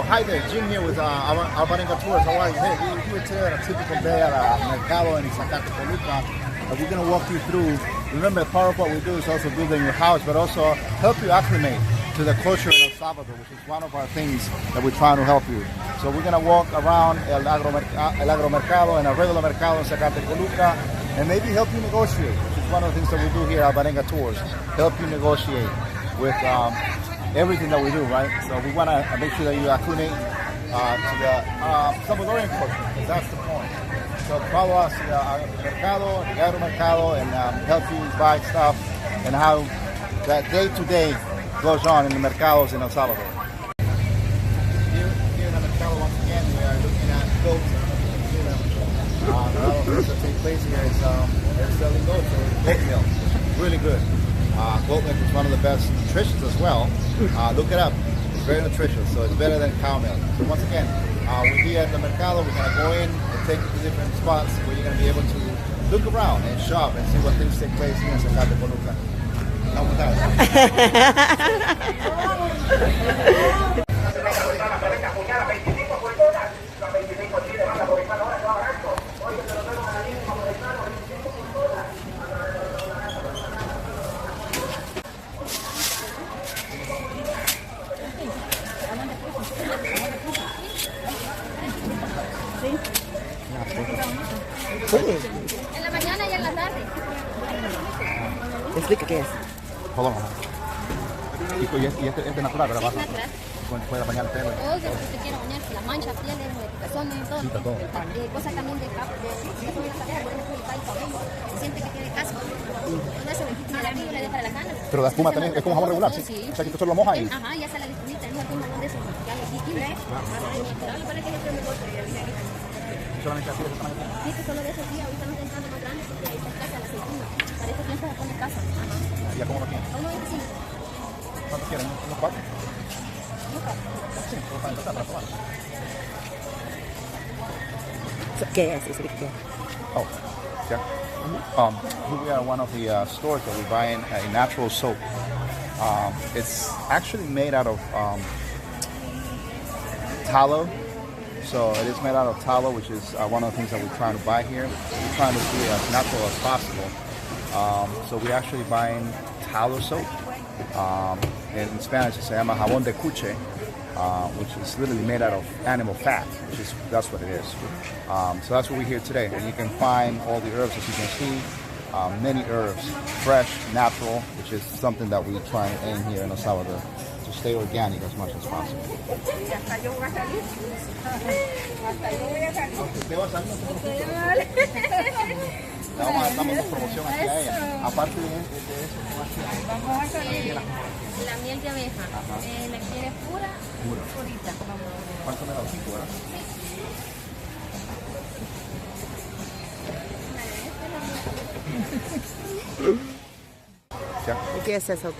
Hi there, Jim here with Alvarenga Tours. How are you? Hey, we're here today on a typical day at Mercado in Zacate Toluca. We're going to walk you through. Remember, part of what we do is also building your house, but also help you acclimate to the culture in El Salvador, which is one of our things that we're trying to help you. So we're going to walk around El Agromercado and El Regular Mercado in Zacate Toluca and maybe help you negotiate, which is one of the things that we do here at Alvarenga Tours, help you negotiate with everything that we do, right? So we want to make sure that you acclimate to the Salvadorian culture, because that's the point. So follow us at Mercado, the Agromercado, and help you buy stuff and how that day-to-day goes on in the mercados in El Salvador. Here in the Mercado, once again, we are looking at goats. A lot of things that take place here is they're selling goats or goat milk, really good. Goat milk is one of the best nutritious as well. Look it up. It's very nutritious, so it's better than cow milk. So once again, we're here at the Mercado. We're going to go in and take you to different spots where you're going to be able to look around and shop and see what things take place here in Zacate Toluca. Come with us. En la mañana y en la tarde. Explica qué es. Hold on. Y este es natural, ¿verdad? Es natural. Puede bañar el pelo. Todo que usted quiera bañarse, la mancha, pieles, pezones, todo. Sí, todo. Cosas también de por ejemplo, el cabello, se siente que tiene casco. Todo eso le da brillo, le da para la cana. Pero la espuma también es como jabón regular, ¿sí? Sí. O sea, que tú solo lo mojas ahí. Ajá, ya sale la espumita, no es un montón de eso. Ya lo distingue. Parece que es mejor, pero ya viene aquí. Solamente así, Sí, que solo de esos días, ahorita no está entrando más grande porque ahí está escasa la aceituna. Para eso piensa poner casa. Ajá. ¿Ya cómo lo tienes? A 1.25. ¿Cuánto quieren? ¿Unos cuatro? Sí, para empezar, para probar. ¿Qué es? Explica qué es. Oh, yeah. Here we are one of the stores that we buy in a natural soap. It's actually made out of tallow. So it is made out of tallow, which is one of the things that we're trying to buy here. We're trying to be as natural as possible. So we're actually buying tallow soap. In Spanish, se llama jabón de cuche, which is literally made out of animal fat, that's what it is. So that's what we're here today. And you can find all the herbs, as you can see, many herbs, fresh, natural, which is something that we try and aim here in El Salvador, to stay organic as much as possible. Damos promoción aquí a ella. Aparte de eso, la miel de abeja. ¿La quiere pura? Purita. ¿Cuánto me da? 5, ¿verdad? ¿Y qué es eso?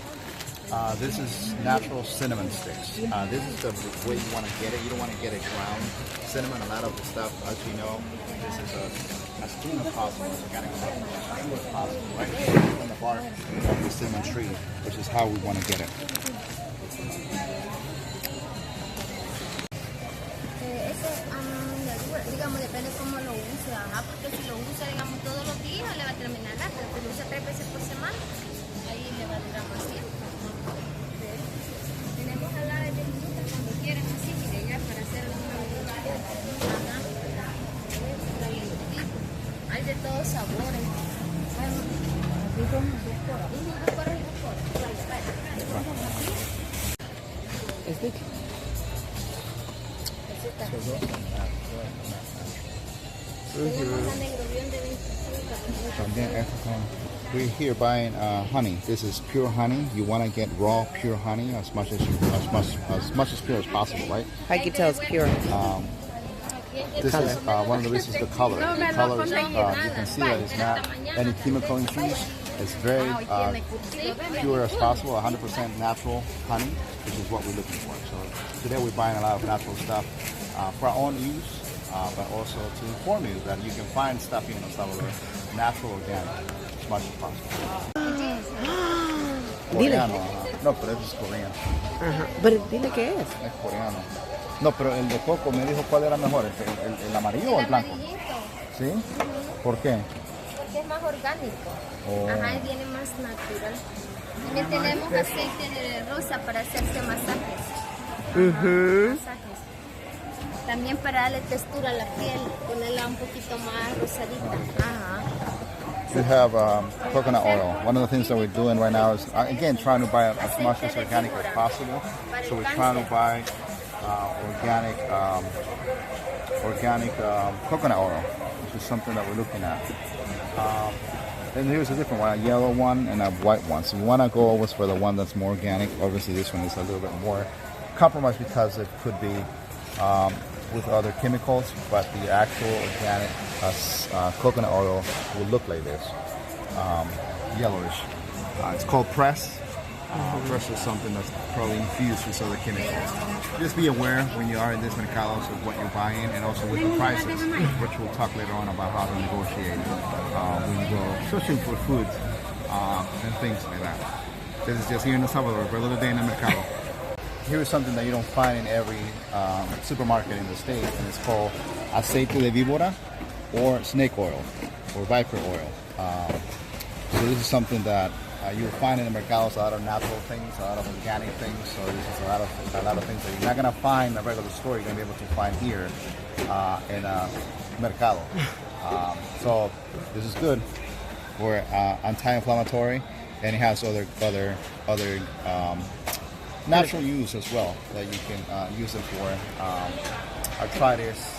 This is natural cinnamon sticks. This is the way you want to get it. You don't want to get it ground cinnamon. A lot of the stuff, as you know, this is as clean as possible, as organic as possible, right? From the bark of the cinnamon tree, which is how we want to get it. Digamos, depende cómo lo use, porque si lo usa, digamos, todos los días le va a terminar la, pero si lo usa 3 veces por semana, ahí le va a durar más tiempo. Tenemos a la de frutas cuando quieran así, mire, ya para hacer una hay de todos sabores. We're here buying honey. This is pure honey. You want to get raw, pure honey as much as pure as possible, right? How can you tell it's pure? This is one of the reasons, the color. The color is, you can see that it's not any chemical infused. It's very pure as possible, 100% natural honey, which is what we're looking for. So today we're buying a lot of natural stuff for our own use, but also to inform you that you can find stuff here in El Salvador, natural, organic, as much as possible. Coreano, no, pero eso es coreano. Ajá, pero dile qué es. Es coreano. No, pero el de coco me dijo cuál era mejor, el amarillo o el blanco. Amarillito. ¿Sí? ¿Por qué? Porque es más orgánico. Oh. Ajá, y viene más natural. También tenemos aceite de rosa para hacerse masajes. Masajes. También para darle textura a la piel, ponerla un poquito más rosadita. Ajá. We have coconut oil. One of the things that we're doing right now is, again, trying to buy as much as organic as possible. So we're trying to buy organic coconut oil, which is something that we're looking at. And here's a different one, a yellow one and a white one. So we want to go always for the one that's more organic. Obviously this one is a little bit more compromised because it could be with other chemicals, but the actual organic coconut oil will look like this, yellowish. It's called press. Press is something that's probably infused with other chemicals. Just be aware when you are in these mercados of what you're buying, and also with the prices, which we'll talk later on about how to negotiate when you go, especially for food and things like that. This is just here in El Salvador, for a little day in the mercado. Here is something that you don't find in every supermarket in the States, and it's called aceite de víbora, or snake oil, or viper oil. So this is something that you will find in the mercados, a lot of natural things, a lot of organic things. So this is a lot of things that you're not gonna find in a regular store. You're gonna be able to find here in a mercado. So this is good for anti-inflammatory, and it has other natural use as well that you can use it for arthritis,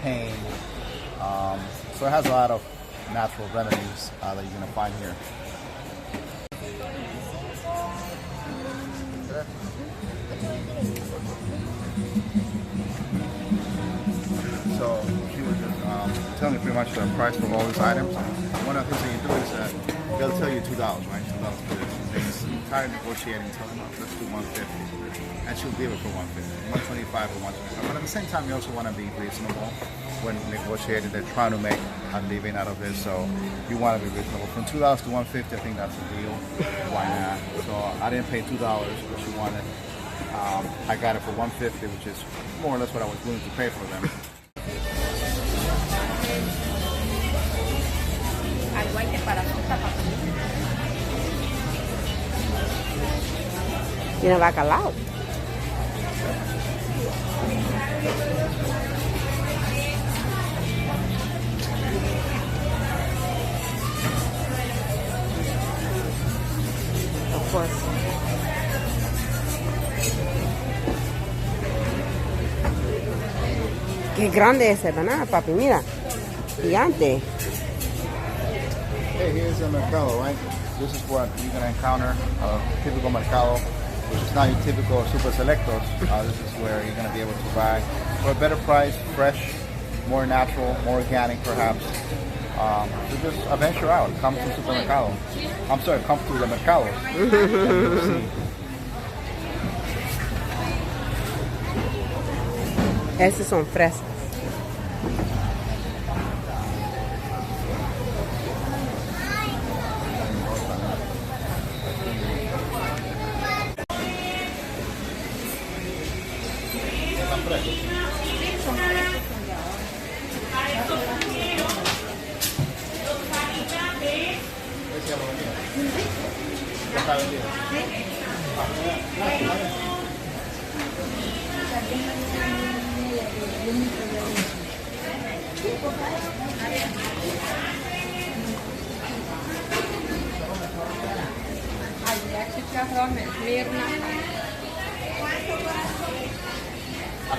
pain. So it has a lot of natural remedies that you're gonna find here. So she was just telling me pretty much the price for all these items. One of the things that you do is that they'll tell you $2, right? $2 for this. She's tired of negotiating, telling them, let's do $150. And she'll give it for $150, $125 for $125. But at the same time, you also want to be reasonable when negotiating. They're trying to make a living out of this, so you want to be reasonable. From $2 to $150, I think that's a deal. Why not? So I didn't pay $2, but she wanted. I got it for $150, which is more or less what I was willing to pay for them. Tiene bacalao. Of course. Qué grande es esa banana, papi. Mira, gigante. Hey, here's the mercado, right? This is what you're going to encounter, typical mercado, which is not your typical super selectos. This is where you're going to be able to buy for a better price, fresh, more natural, more organic perhaps. So just venture out, come to supermercado. I'm sorry, come to the mercado. Esas son fresas.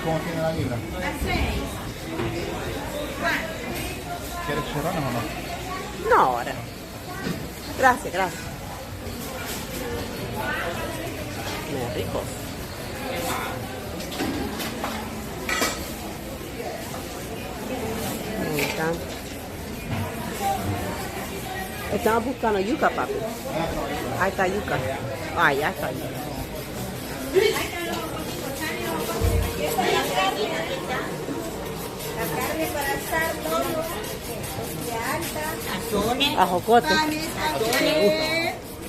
¿Cómo tiene la libra? ¿Quieres churrones o no? No, ahora. Gracias, gracias. Muy ricos. Me encanta. Estamos buscando yuca, papi. Ahí está yuca. Ah, ya está yuca. La carne para asar todo. Ajocote.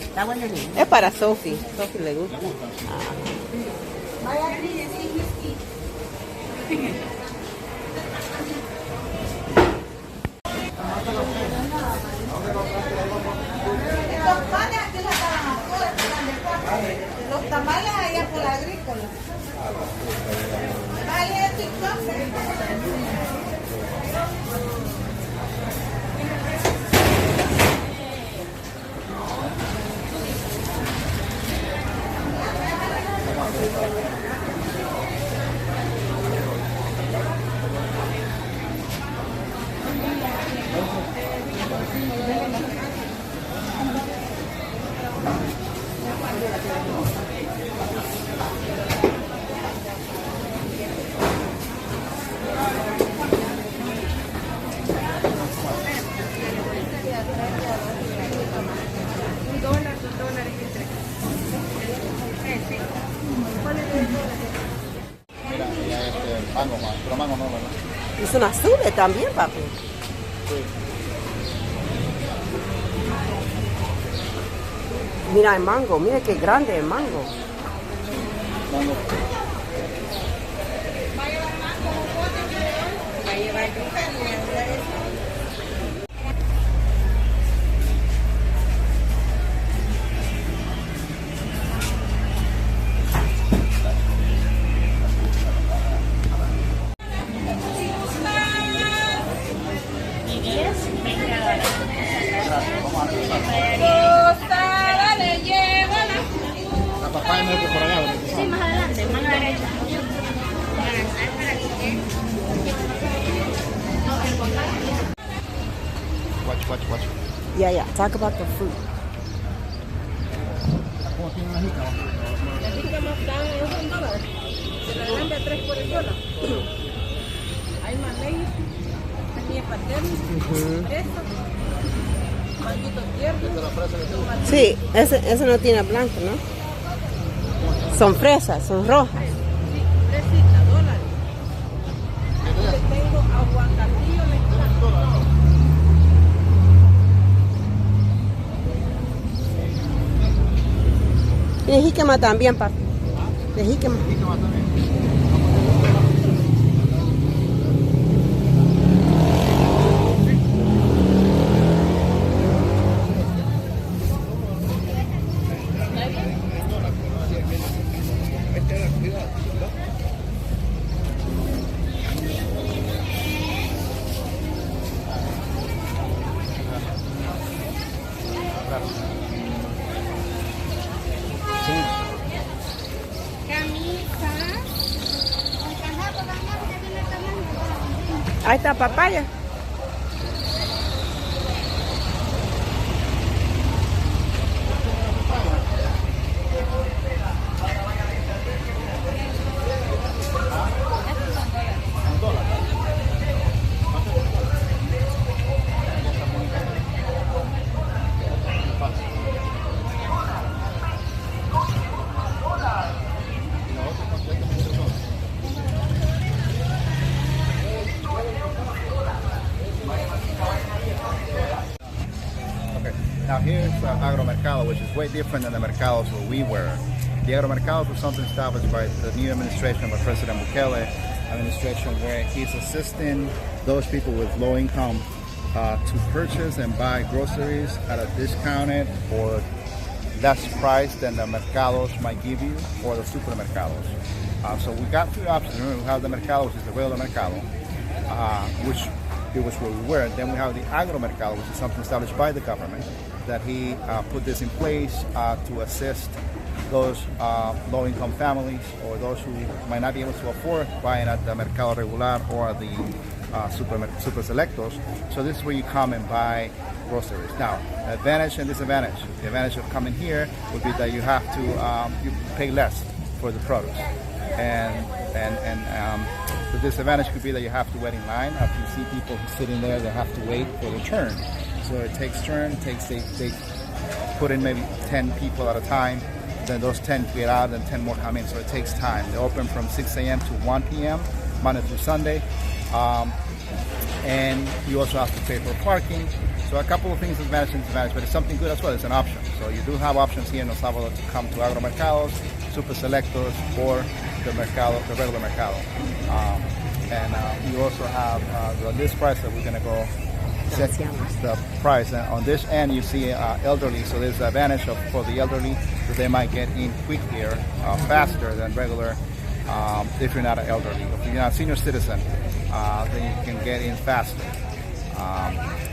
Está bueno. Es para Sophie. Sophie le gusta. Los tamales allá por la agrícola. Vale, Mira, y mango más, pero mango no, ¿verdad? Y son azules también, papi. Sí. Mira el mango, mira qué grande el mango. Mango. La papaya no es que por allá, ¿verdad? Sí, más adelante, mano derecha. Watch. Yeah. Talk about the fruit. ¿Cómo tiene una jica? La jícama está en $1. Se la grande a 3 por el dólar. Hay mamey, tenía pastel, fresa, manguito tierno. Sí, ese no tiene blanco, ¿no? Son fresas, son rojas. Sí, fresitas, $1. Le tengo aguacatillo mezclado. Y jícama también, papi. De jícama. Jícama también. Ahí está papaya. Now here's agromercado, which is way different than the mercados where we were. The agromercados was something established by the new administration by President Bukele administration, where he's assisting those people with low income to purchase and buy groceries at a discounted or less price than the mercados might give you, or the supermercados. So we got three options. Remember, we have the mercado, which is the regular mercado, which it was where we were. Then we have the agromercado, which is something established by the government, that he put this in place to assist those low-income families or those who might not be able to afford buying at the mercado regular or the super selectos. So this is where you come and buy groceries. Now, advantage and disadvantage. The advantage of coming here would be that you have to you pay less for the produce, and the disadvantage could be that you have to wait in line. After you see people sitting there, they have to wait for their turn. So it takes turn. They put in maybe 10 people at a time. Then those 10 get out, and 10 more come in. So it takes time. They open from 6 a.m. to 1 p.m. Monday through Sunday. And you also have to pay for parking. So a couple of things advantage and disadvantage, but it's something good as well. It's an option. So you do have options here in El Salvador to come to agromercados, super selectos, or the mercado, the regular mercado. And you also have the list price that we're gonna go set the price. And on this end, you see elderly. So there's the advantage for the elderly that they might get in quicker, faster than regular. If you're not an elderly, if you're not a senior citizen, then you can get in faster.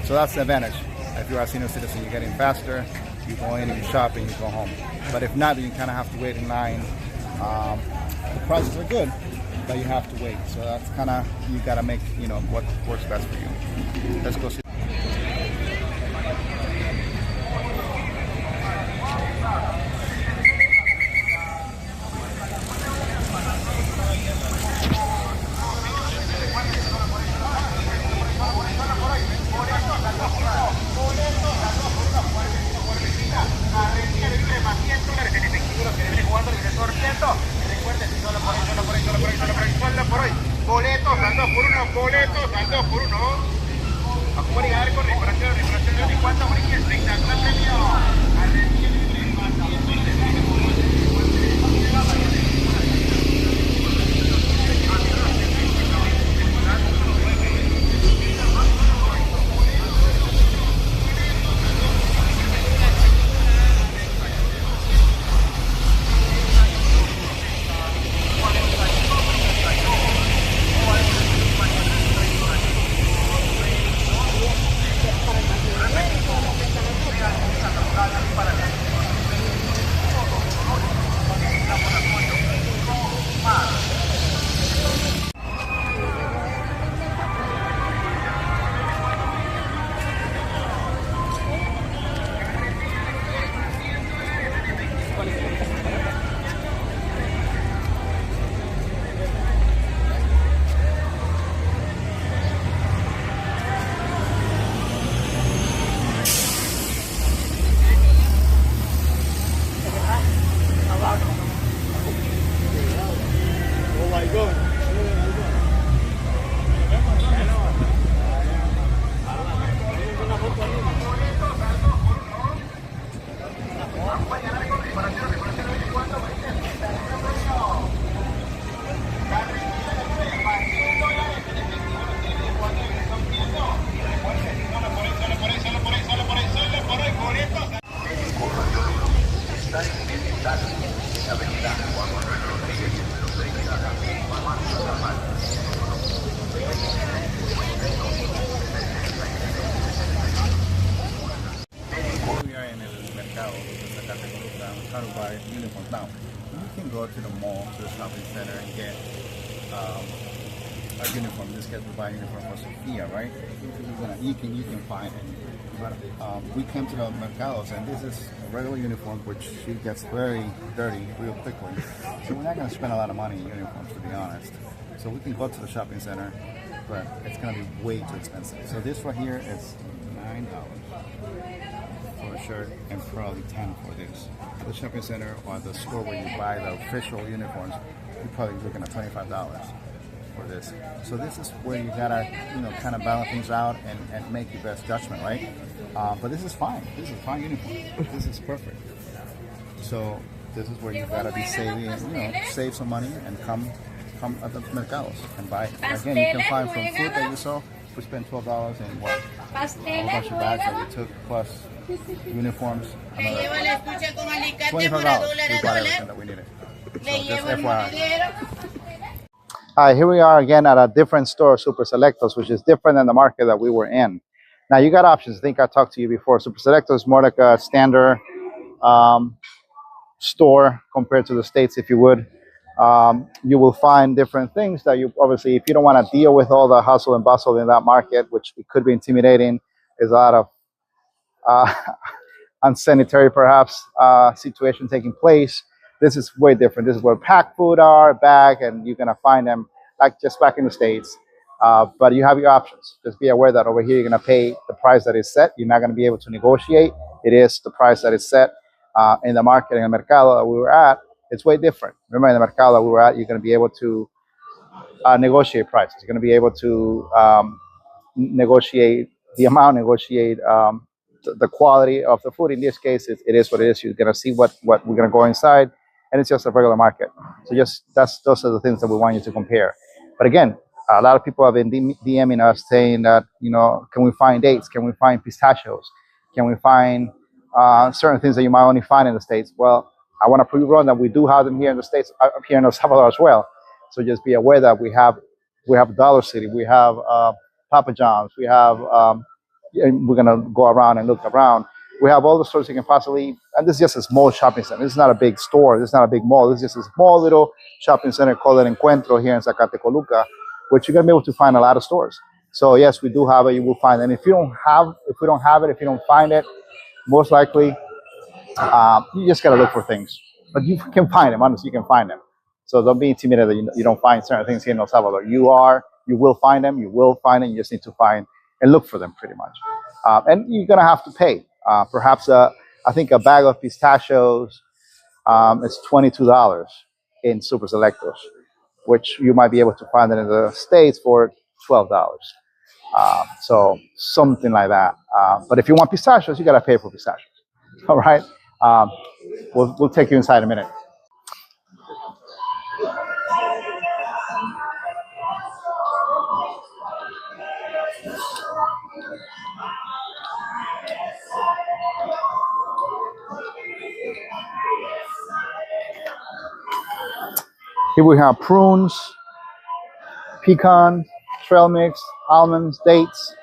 So that's the advantage. If you're a senior citizen, you get in faster. You go in and you shop and you go home. But if not, then you kind of have to wait in line. The prices are good, but you have to wait. So that's kind of, you got to make, what works best for you. Let's go see. Boletos al 2 por 1, boletos al 2 por 1. A jugar y ganar con reparación de 4 boletos, espectacular premio. Trying to buy uniforms. Now, you can go to the mall, to the shopping center, and get a uniform. In this case, we buy a uniform for Sophia, right? You can find it. But we came to the mercados, and this is a regular uniform, which she gets very dirty real quickly. So we're not going to spend a lot of money in uniforms, to be honest. So we can go to the shopping center, but it's going to be way too expensive. So this right here is $9 for a shirt, and probably 10 for this. At the shopping center or the store where you buy the official uniforms, you're probably looking at $25 for this. So this is where you gotta, kind of balance things out and make your best judgment, right? But this is fine. This is a fine uniform. This is perfect. So this is where you gotta be saving, save some money and come at the mercados and buy. Again, you can find from food that you saw. We spent $12 and what? A bunch of bags that we took plus uniforms. Another $25. We bought everything that we needed. So just FYI. Hi, here we are again at a different store, Super Selectos, which is different than the market that we were in. Now you got options. I think I talked to you before. Super Selectos is more like a standard store compared to the States, if you would. You will find different things that you obviously, if you don't want to deal with all the hustle and bustle in that market, which it could be intimidating, there's a lot of unsanitary perhaps situation taking place. This is way different. This is where packed food are, bag, and you're gonna find them like just back in the States. But you have your options. Just be aware that over here you're gonna pay the price that is set. You're not gonna be able to negotiate. It is the price that is set in the market, in the mercado that we were at. It's way different. Remember, in the mercado that we were at, you're gonna be able to negotiate prices. You're gonna be able to negotiate the amount, negotiate the quality of the food. In this case, it is what it is. You're gonna see what we're gonna go inside and it's just a regular market. So those are the things that we want you to compare. But again, a lot of people have been DMing us saying that, can we find dates? Can we find pistachios? Can we find certain things that you might only find in the States? Well, I want to prove wrong that we do have them here in the States, here in El Salvador as well. So just be aware that we have Dollar City, we have Papa John's, we have, we're going to go around and look around. We have all the stores you can possibly, and this is just a small shopping center. This is not a big store. This is not a big mall. This is just a small little shopping center called El Encuentro here in Zacatecoluca, which you're going to be able to find a lot of stores. So yes, we do have it. You will find it. And if we don't have it, if you don't find it, most likely you just got to look for things. But you can find them. Honestly, you can find them. So don't be intimidated that you don't find certain things here in El Salvador. You will find them. You will find them. You just need to find and look for them pretty much. And you're going to have to pay. Perhaps I think a bag of pistachios is $22 in Super Selectos, which you might be able to find it in the States for $12. So something like that. But if you want pistachios, you got to pay for pistachios. All right. We'll take you inside in a minute. Here we have prunes, pecan, trail mix, almonds, dates.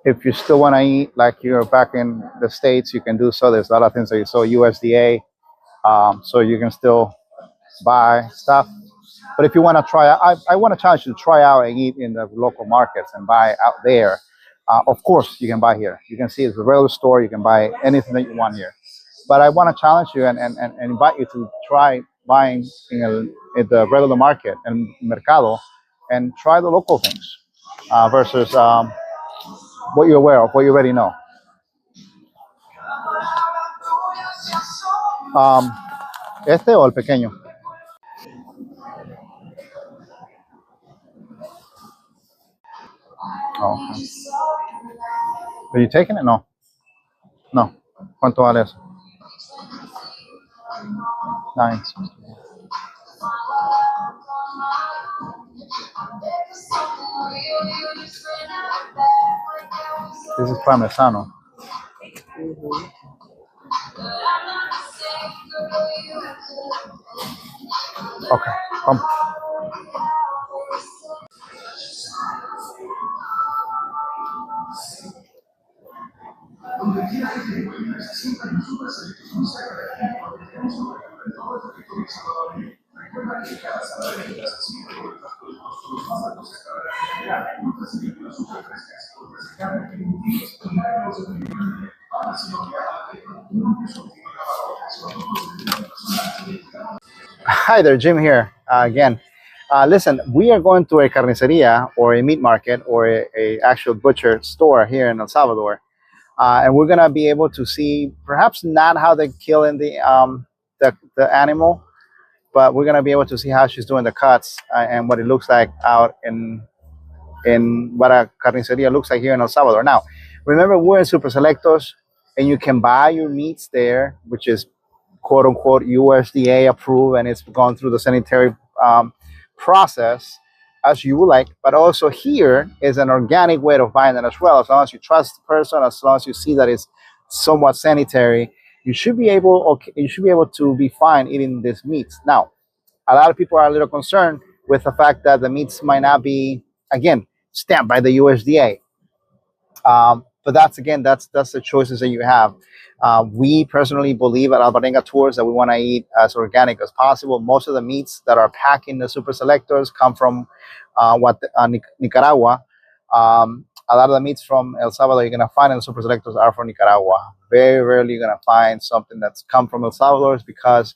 If you still want to eat like you're back in the States, you can do so. There's a lot of things that you saw USDA, so you can still buy stuff. But if you want to try, I want to challenge you to try out and eat in the local markets and buy out there. Of course, you can buy here. You can see it's a regular store. You can buy anything that you want here. But I want to challenge you and invite you to try buying in the regular market and mercado and try the local things versus what you're aware of, what you already know. ¿Este o el pequeño? Oh, okay. Are you taking it? No. No. ¿Cuánto vale eso? 9. This is parmesano. Okay, come. Hi there, Jim here again. Listen, we are going to a carniceria or a meat market or a actual butcher store here in El Salvador, and we're gonna be able to see perhaps not how they're killing the animal, but we're gonna be able to see how she's doing the cuts and what it looks like out in what a carniceria looks like here in El Salvador. Now, remember, we're in Super Selectos, and you can buy your meats there, which is quote unquote USDA approved, and it's gone through the sanitary process as you would like. But also here is an organic way of buying it as well. As long as you trust the person, as long as you see that it's somewhat sanitary, you should be able to be fine eating these meats. Now, a lot of people are a little concerned with the fact that the meats might not be, again, stamped by the USDA. But that's the choices that you have. We personally believe at Alvarenga Tours that we want to eat as organic as possible. Most of the meats that are packed in the Super Selectors come from Nicaragua. A lot of the meats from El Salvador you're going to find in the Super Selectors are from Nicaragua. very rarely you're gonna find something that's come from El Salvador because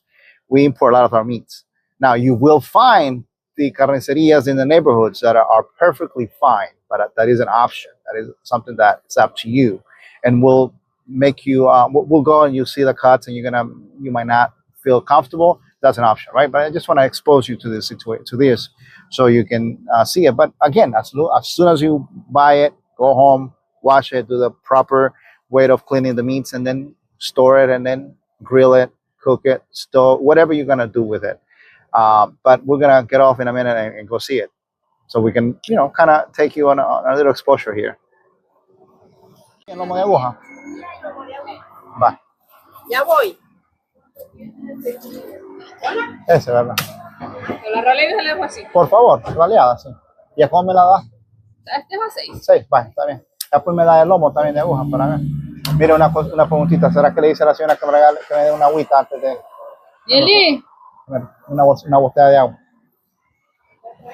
we import a lot of our meats. Now you will find the carnicerias in the neighborhoods that are perfectly fine, but that is an option. That is something that it's up to you, and we'll make you. We'll go and you see the cuts, and you might not feel comfortable. That's an option, right? But I just want to expose you to this situation, to this, so you can see it. But again, as soon as you buy it, go home, wash it, do the proper way of cleaning the meats, and then store it, and then grill it, cook it, stow, whatever you're gonna do with it. But we're gonna get off in a minute and go see it, so we can, kind of take you on a little exposure here. El lomo de aguja. Va. Ya voy. Ese, ¿verdad? Con la raleigh se le dejo así. Por favor, raleada, sí. ¿Y a cómo me la da? Este es a 6. 6, va, está bien. Después me da el lomo también de aguja para ver. Mira, una preguntita. ¿Será que le dice a la señora que me dé una agüita antes de... Yeli, Una botella de agua?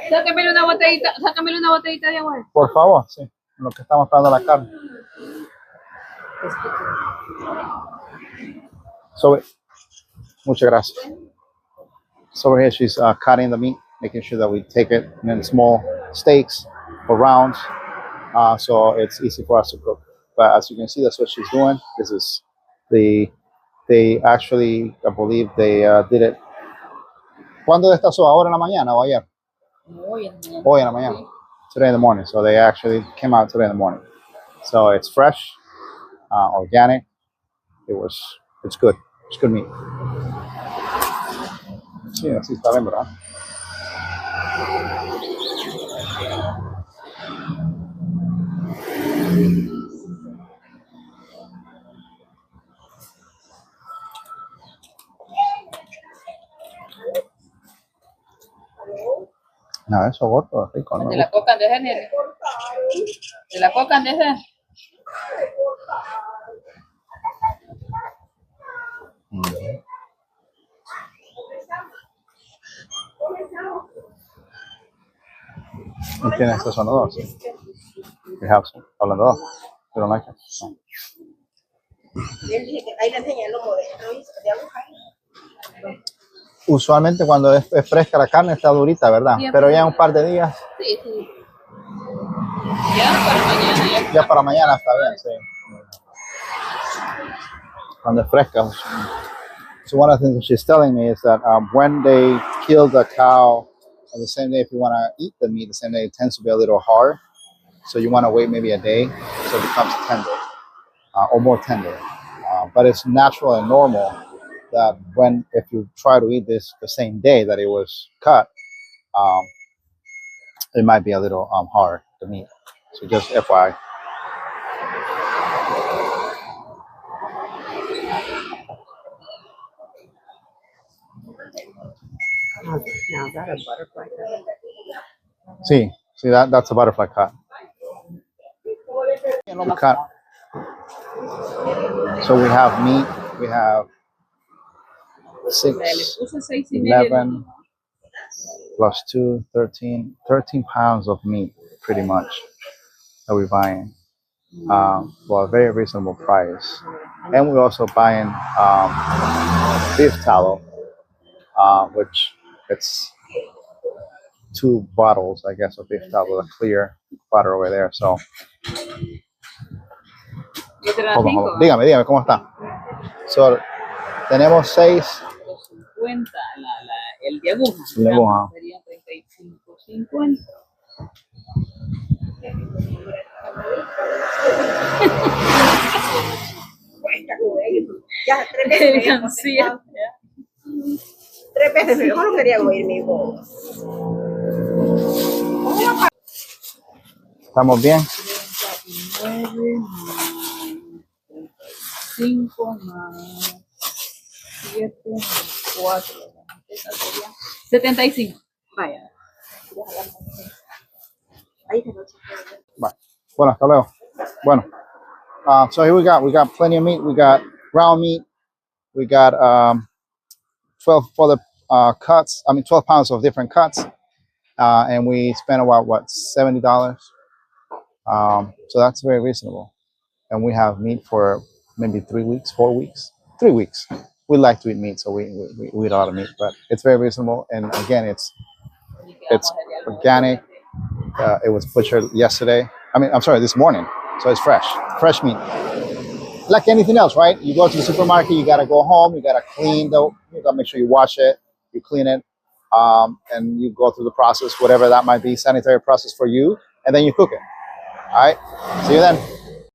sácamele una botellita de agua. Por favor, sí. En lo que estamos esperando la carne. So, muchas gracias. So over here she's cutting the meat, making sure that we take it in small steaks or rounds, so it's easy for us to cook. But as you can see, that's what she's doing. This is they actually, I believe they did it. ¿Cuándo destazó? ¿Ahora en la mañana o ayer? Hoy en la mañana. Today in the morning. So they actually came out today in the morning. So it's fresh, organic. It's good. It's good meat. Sí, así está bien, ¿verdad? No, eso gordo es rico, ¿no? De la coca de ese, nene. De la coca de ese. ¿Y tienes sazonador? Sí. We have some. Hablando. You don't like it? No. Ahí le enseñé el lomo de aguja. Usualmente cuando es fresca la carne está durita, ¿verdad? Sí, pero ya en un par de días. Sí, sí. Ya para mañana. Ya para mañana está bien, sí. Cuando es fresca. So one of the things she's telling me is that when they kill the cow on the same day, if you want to eat the meat the same day, it tends to be a little hard. So you want to wait maybe a day so it becomes tender or more tender. But it's natural and normal that if you try to eat this the same day that it was cut, it might be a little hard to meat. So just FYI. Now is that a butterfly cut? See, that's a butterfly cut. Cut. So we have meat. We have 6, 11 plus 2, 13 pounds of meat, pretty much, that we're buying for a very reasonable price. And we're also buying beef tallow, which it's 2 bottles, I guess, of beef tallow, a clear bottle over there. So, hold on. Dígame, ¿cómo está? So, tenemos 6. 50, el de aguja. El de aguja. Serían 35.50. Ya, 3 veces. 3 veces mejor no quería oír mi voz. ¿Estamos bien? 5 más 7 más 4. 75. Vaya. Bueno, hasta luego. Bueno, so here we got plenty of meat. We got ground meat. We got 12 for the cuts. 12 pounds of different cuts. And we spent about $70. So that's very reasonable. And we have meat for maybe 3 weeks, 4 weeks, 3 weeks. We like to eat meat, so we eat a lot of meat, but it's very reasonable. And again, it's organic. It was butchered yesterday. I'm sorry, this morning. So it's fresh meat. Like anything else, right? You go to the supermarket, you gotta go home, you gotta clean you gotta make sure you wash it, you clean it, and you go through the process, whatever that might be, sanitary process for you, and then you cook it. All right, see you then.